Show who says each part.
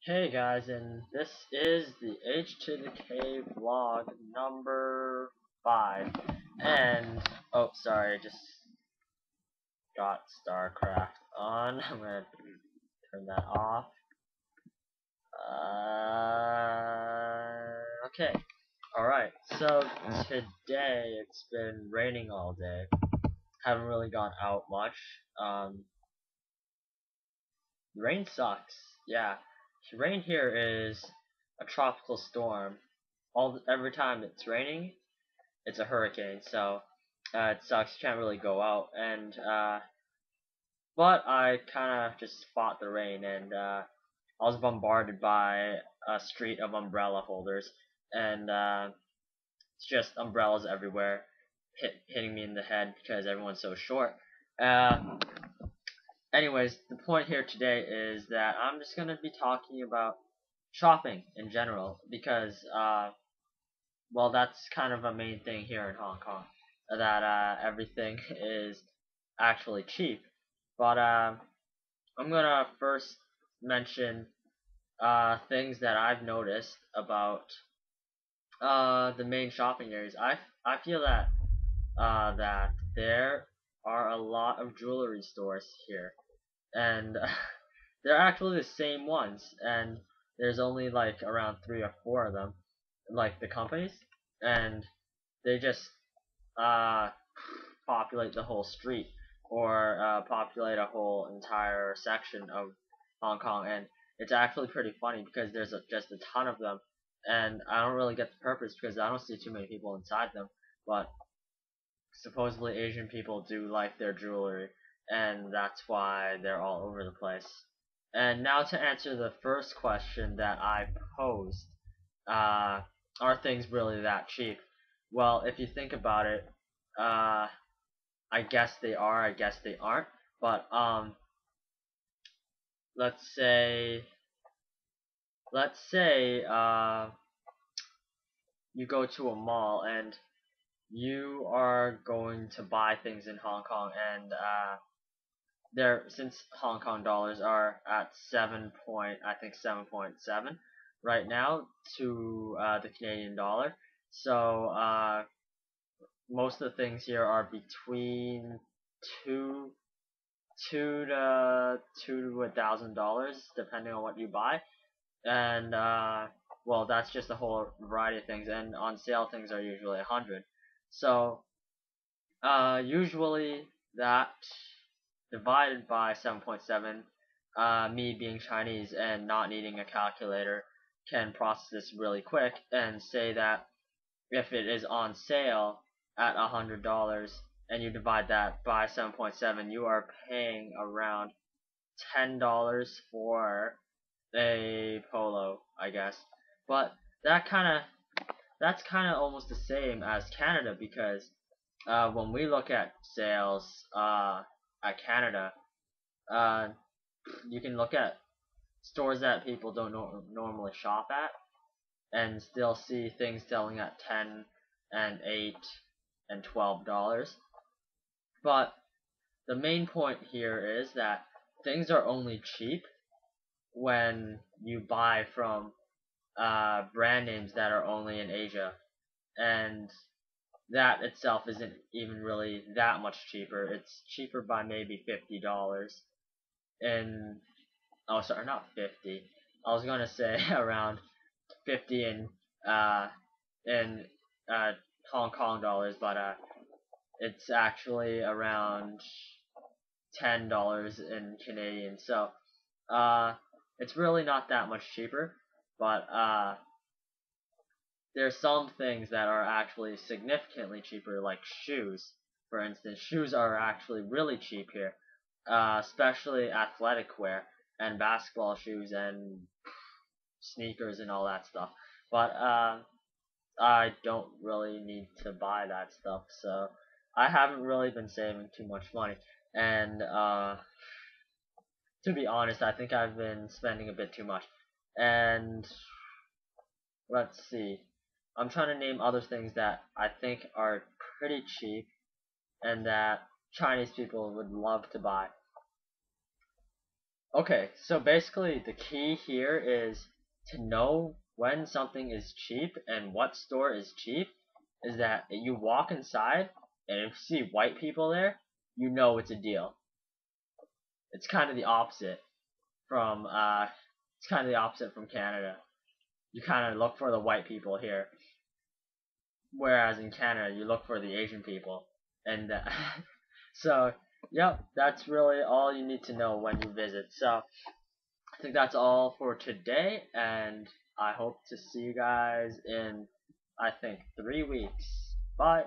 Speaker 1: Hey guys, and this is the H to the K vlog number 5. And, oh, sorry, I just got StarCraft on. I'm gonna turn that off. Okay. Alright, so today it's been raining all day. Haven't really gone out much. The rain sucks. Yeah. Rain here is a tropical storm. Every time it's raining, it's a hurricane, so it sucks. You can't really go out, and but I kind of just fought the rain, and I was bombarded by a street of umbrella holders, and it's just umbrellas everywhere, hitting me in the head because everyone's so short. Uh, Anyways, the point here today is that I'm just gonna be talking about shopping in general because well, that's kind of a main thing here in Hong Kong, that everything is actually cheap. But I'm gonna first mention things that I've noticed about the main shopping areas. I feel that that there are a lot of jewelry stores here, and they're actually the same ones, and there's only like around 3 or 4 of them, like the companies, and they just uh, populate the whole street or populate a whole entire section of Hong Kong, and it's actually pretty funny because there's just a ton of them, and I don't really get the purpose because I don't see too many people inside them, but supposedly Asian people do like their jewelry, and that's why they're all over the place. And now to answer the first question that I posed, uh, are things really that cheap? Well, if you think about it, uh, I guess they are, I guess they aren't. But let's say, let's say you go to a mall and you are going to buy things in Hong Kong, and there, since Hong Kong dollars are at 7.7 right now to the Canadian dollar, so most of the things here are between two two to $1,000 depending on what you buy, and well, that's just a whole variety of things, and on sale things are usually 100. So usually that divided by 7.7, me being Chinese and not needing a calculator can process this really quick and say that if it is on sale at $100 and you divide that by 7.7, you are paying around $10 for a polo, I guess. But that kind of that's kind of almost the same as Canada because when we look at sales at Canada, uh, you can look at stores that people don't normally shop at and still see things selling at 10 and 8 and $12. But the main point here is that things are only cheap when you buy from brand names that are only in Asia, and that itself isn't even really that much cheaper. It's cheaper by maybe $50 in, oh sorry, not 50. I was gonna say around 50 uh in uh Hong Kong dollars, but it's actually around $10 in Canadian. So it's really not that much cheaper, but there's some things that are actually significantly cheaper, like shoes. For instance, shoes are actually really cheap here, especially athletic wear and basketball shoes and sneakers and all that stuff. But I don't really need to buy that stuff, so I haven't really been saving too much money. And to be honest, I think I've been spending a bit too much. And let's see. I'm trying to name other things that I think are pretty cheap and that Chinese people would love to buy. Okay, so basically the key here is to know when something is cheap and what store is cheap is that you walk inside and if you see white people there, you know it's a deal. It's kind of the opposite from Canada. You kind of look for the white people here, whereas in Canada you look for the Asian people. And so, yep, that's really all you need to know when you visit. So I think that's all for today, and I hope to see you guys in, I think, 3 weeks. Bye.